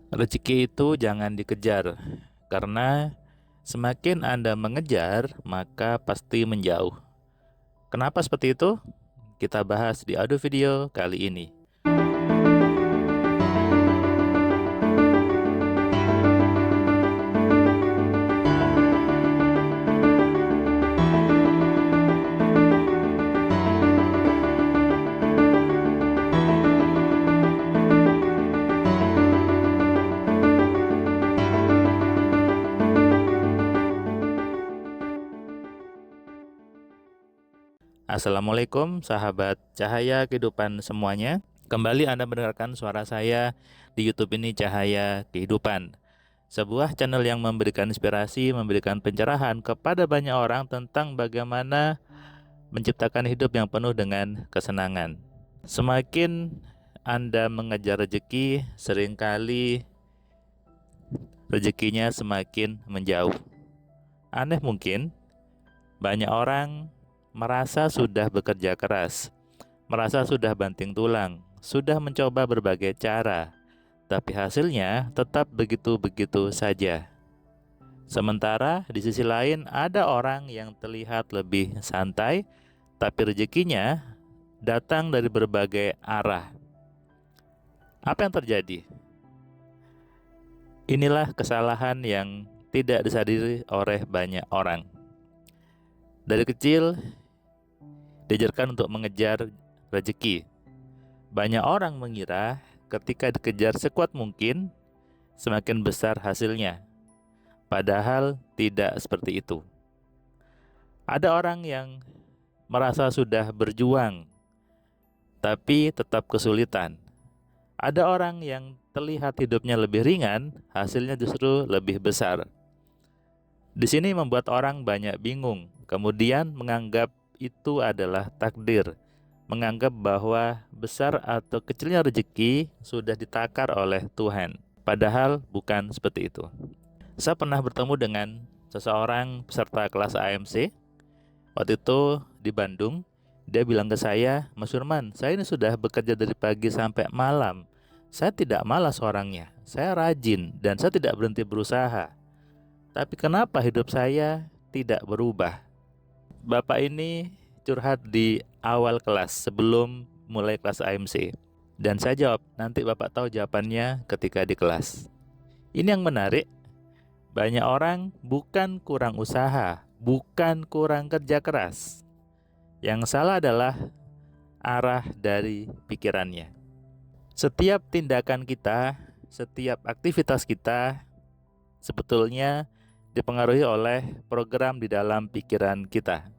Rezeki itu jangan dikejar, karena semakin Anda mengejar, maka pasti menjauh. Kenapa seperti itu? Kita bahas di audio video kali ini. Assalamualaikum sahabat Cahaya Kehidupan semuanya. Kembali Anda mendengarkan suara saya di YouTube ini, Cahaya Kehidupan. Sebuah channel yang memberikan inspirasi, memberikan pencerahan kepada banyak orang tentang bagaimana menciptakan hidup yang penuh dengan kesenangan. Semakin Anda mengejar rezeki, seringkali rezekinya semakin menjauh. Aneh mungkin, banyak orang merasa sudah bekerja keras, merasa sudah banting tulang, sudah mencoba berbagai cara, tapi hasilnya tetap begitu-begitu saja. Sementara di sisi lain ada orang yang terlihat lebih santai, tapi rezekinya datang dari berbagai arah. Apa yang terjadi? Inilah kesalahan yang tidak disadari oleh banyak orang. Dari kecil diajarkan untuk mengejar rezeki. Banyak orang mengira ketika dikejar sekuat mungkin, semakin besar hasilnya. Padahal tidak seperti itu. Ada orang yang merasa sudah berjuang, tapi tetap kesulitan. Ada orang yang terlihat hidupnya lebih ringan, hasilnya justru lebih besar. Di sini membuat orang banyak bingung, kemudian menganggap itu adalah takdir, menganggap bahwa besar atau kecilnya rezeki sudah ditakar oleh Tuhan. Padahal bukan seperti itu. Saya pernah bertemu dengan seseorang peserta kelas AMC. Waktu itu di Bandung. Dia bilang ke saya, "Mas Firman, saya ini sudah bekerja dari pagi sampai malam. Saya tidak malas orangnya. Saya rajin dan saya tidak berhenti berusaha. Tapi kenapa hidup saya tidak berubah?" Bapak ini curhat di awal kelas sebelum mulai kelas AMC. Dan saya jawab, nanti Bapak tahu jawabannya ketika di kelas. Ini yang menarik, banyak orang bukan kurang usaha, bukan kurang kerja keras. Yang salah adalah arah dari pikirannya. Setiap tindakan kita, setiap aktivitas kita sebetulnya dipengaruhi oleh program di dalam pikiran kita.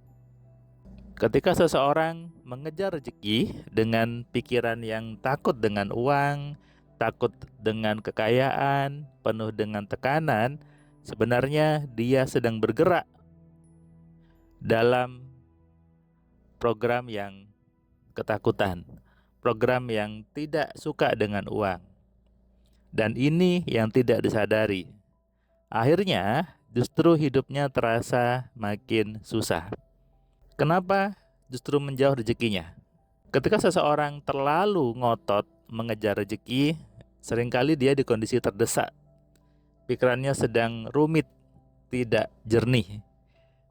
Ketika seseorang mengejar rezeki dengan pikiran yang takut dengan uang, takut dengan kekayaan, penuh dengan tekanan, sebenarnya dia sedang bergerak dalam program yang ketakutan, program yang tidak suka dengan uang. Dan ini yang tidak disadari. Akhirnya justru hidupnya terasa makin susah. Kenapa justru menjauh rezekinya? Ketika seseorang terlalu ngotot mengejar rezeki, seringkali dia di kondisi terdesak. Pikirannya sedang rumit, tidak jernih.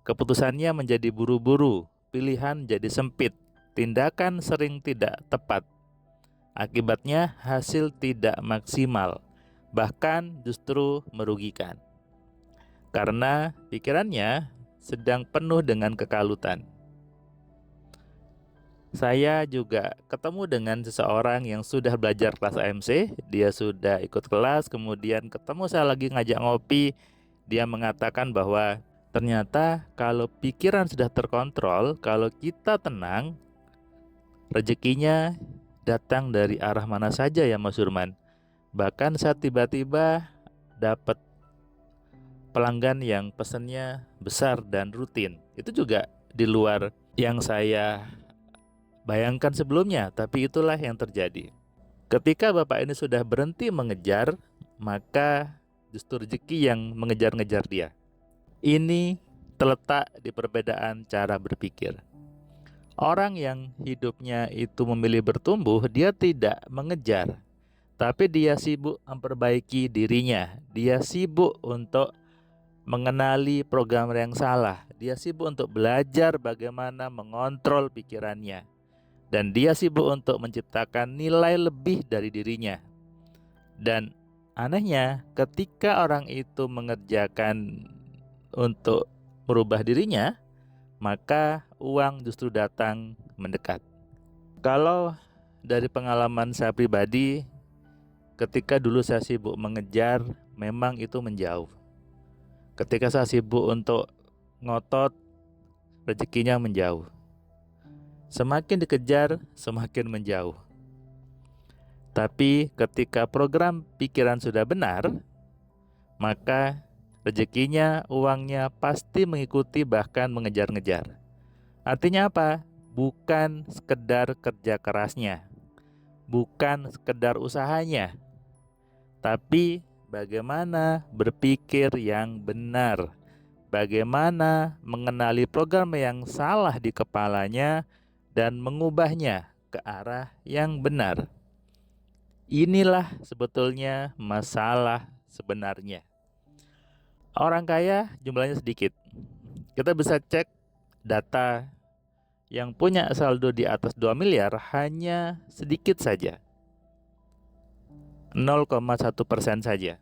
Keputusannya menjadi buru-buru, pilihan jadi sempit, tindakan sering tidak tepat. Akibatnya hasil tidak maksimal, bahkan justru merugikan. Karena pikirannya sedang penuh dengan kekalutan. Saya juga ketemu dengan seseorang yang sudah belajar kelas AMC. Dia sudah ikut kelas, kemudian ketemu saya lagi ngajak ngopi. Dia mengatakan bahwa ternyata kalau pikiran sudah terkontrol, kalau kita tenang, rezekinya datang dari arah mana saja ya Mas Surman. Bahkan saya tiba-tiba dapat pelanggan yang pesannya besar dan rutin. Itu juga di luar yang saya bayangkan sebelumnya, tapi itulah yang terjadi. Ketika Bapak ini sudah berhenti mengejar, maka justru rezeki yang mengejar-ngejar dia. Ini terletak di perbedaan cara berpikir. Orang yang hidupnya itu memilih bertumbuh, dia tidak mengejar, tapi dia sibuk memperbaiki dirinya. Dia sibuk untuk mengenali program yang salah. Dia sibuk untuk belajar bagaimana mengontrol pikirannya. Dan dia sibuk untuk menciptakan nilai lebih dari dirinya. Dan anehnya, ketika orang itu mengerjakan untuk merubah dirinya, maka uang justru datang mendekat. Kalau dari pengalaman saya pribadi, ketika dulu saya sibuk mengejar, memang itu menjauh. Ketika saya sibuk untuk ngotot, rezekinya menjauh. Semakin dikejar, semakin menjauh. Tapi ketika program pikiran sudah benar, maka rezekinya, uangnya pasti mengikuti, bahkan mengejar-ngejar. Artinya apa? Bukan sekedar kerja kerasnya, bukan sekedar usahanya, tapi bagaimana berpikir yang benar, bagaimana mengenali program yang salah di kepalanya dan mengubahnya ke arah yang benar. Inilah sebetulnya masalah sebenarnya. Orang kaya jumlahnya sedikit. Kita bisa cek data yang punya saldo di atas 2 miliar hanya sedikit saja. 0,1% saja.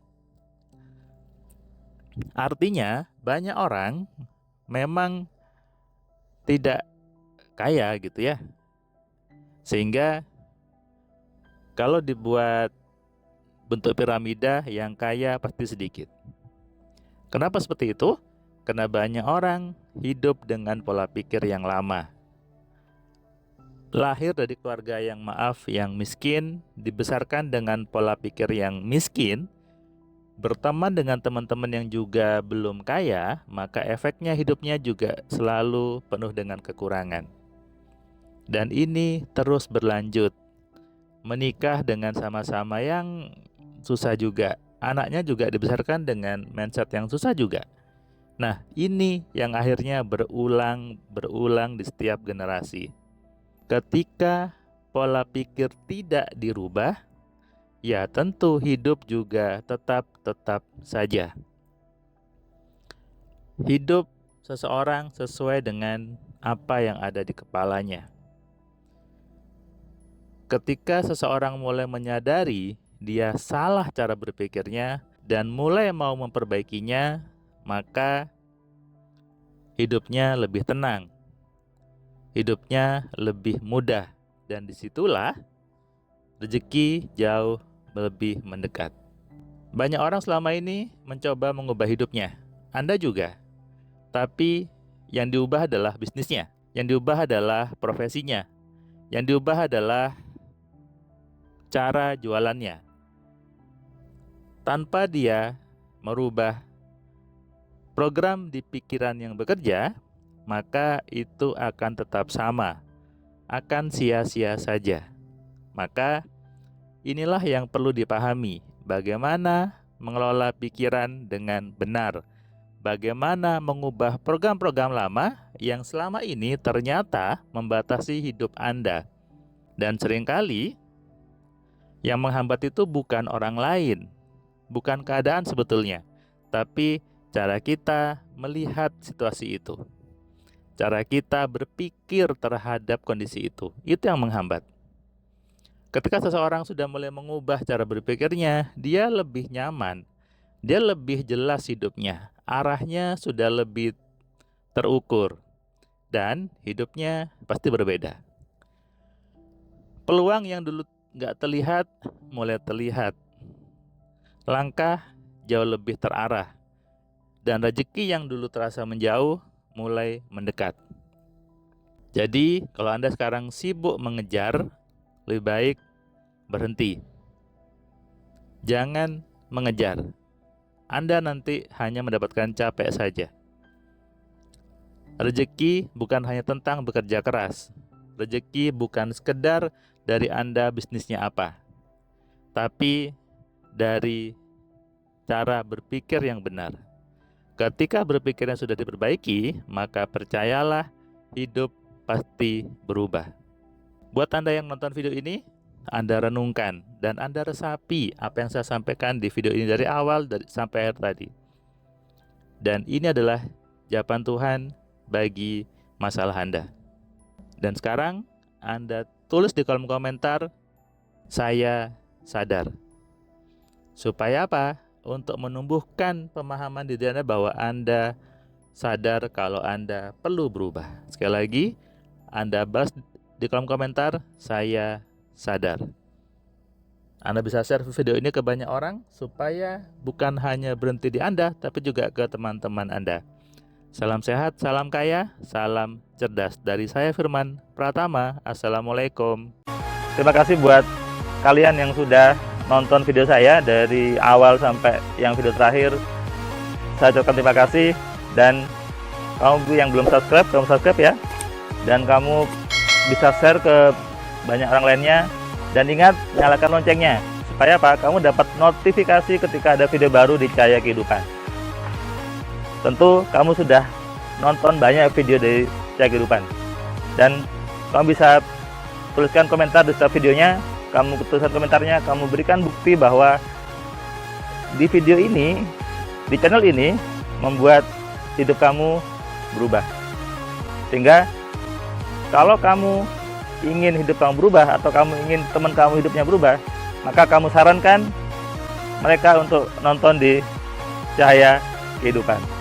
Artinya banyak orang memang tidak kaya gitu ya. Sehingga kalau dibuat bentuk piramida, yang kaya pasti sedikit. Kenapa seperti itu? Karena banyak orang hidup dengan pola pikir yang lama. Lahir dari keluarga yang yang miskin, dibesarkan dengan pola pikir yang miskin, berteman dengan teman-teman yang juga belum kaya, maka efeknya hidupnya juga selalu penuh dengan kekurangan. Dan ini terus berlanjut. Menikah dengan sama-sama yang susah juga. Anaknya juga dibesarkan dengan mindset yang susah juga. Nah, ini yang akhirnya berulang di setiap generasi. Ketika pola pikir tidak dirubah, ya tentu hidup juga tetap saja. Hidup seseorang sesuai dengan apa yang ada di kepalanya. Ketika seseorang mulai menyadari dia salah cara berpikirnya dan mulai mau memperbaikinya, maka hidupnya lebih tenang, hidupnya lebih mudah, dan disitulah rezeki jauh lebih mendekat. Banyak orang selama ini mencoba mengubah hidupnya, Anda juga. Tapi yang diubah adalah bisnisnya, yang diubah adalah profesinya, yang diubah adalah cara jualannya. Tanpa dia merubah program di pikiran yang bekerja, maka itu akan tetap sama, akan sia-sia saja. Maka inilah yang perlu dipahami, bagaimana mengelola pikiran dengan benar, bagaimana mengubah program-program lama yang selama ini ternyata membatasi hidup Anda. Dan seringkali yang menghambat itu bukan orang lain, bukan keadaan sebetulnya, tapi cara kita melihat situasi itu, cara kita berpikir terhadap kondisi itu yang menghambat. Ketika seseorang sudah mulai mengubah cara berpikirnya, dia lebih nyaman, dia lebih jelas hidupnya, arahnya sudah lebih terukur, dan hidupnya pasti berbeda. Peluang yang dulu nggak terlihat, mulai terlihat. Langkah jauh lebih terarah. Dan rezeki yang dulu terasa menjauh, mulai mendekat. Jadi, kalau Anda sekarang sibuk mengejar, lebih baik berhenti. Jangan mengejar. Anda nanti hanya mendapatkan capek saja. Rezeki bukan hanya tentang bekerja keras. Rezeki bukan sekedar dari Anda bisnisnya apa, tapi dari cara berpikir yang benar. Ketika berpikirnya sudah diperbaiki, maka percayalah hidup pasti berubah. Buat Anda yang nonton video ini, Anda renungkan dan Anda resapi apa yang saya sampaikan di video ini dari awal sampai akhir tadi. Dan ini adalah jawaban Tuhan bagi masalah Anda. Dan sekarang Anda tulis di kolom komentar, saya sadar. Supaya apa? Untuk menumbuhkan pemahaman di diri Anda bahwa Anda sadar kalau Anda perlu berubah. Sekali lagi, Anda balas di kolom komentar, saya sadar. Anda bisa share video ini ke banyak orang supaya bukan hanya berhenti di Anda, tapi juga ke teman-teman Anda. Salam sehat, salam kaya, salam cerdas. Dari saya Firman Pratama, Assalamualaikum. Terima kasih buat kalian yang sudah nonton video saya dari awal sampai yang video terakhir. Saya ucapkan terima kasih. Dan kamu yang belum subscribe, kamu subscribe ya. Dan kamu bisa share ke banyak orang lainnya. Dan ingat, nyalakan loncengnya. Supaya apa? Kamu dapat notifikasi ketika ada video baru di Cahaya Kehidupan. Tentu kamu sudah nonton banyak video dari Cahaya Kehidupan. Dan kamu bisa tuliskan komentar di setiap videonya. Kamu tuliskan komentarnya, kamu berikan bukti bahwa di video ini, di channel ini, membuat hidup kamu berubah. Sehingga kalau kamu ingin hidup kamu berubah, atau kamu ingin teman kamu hidupnya berubah, maka kamu sarankan mereka untuk nonton di Cahaya Kehidupan.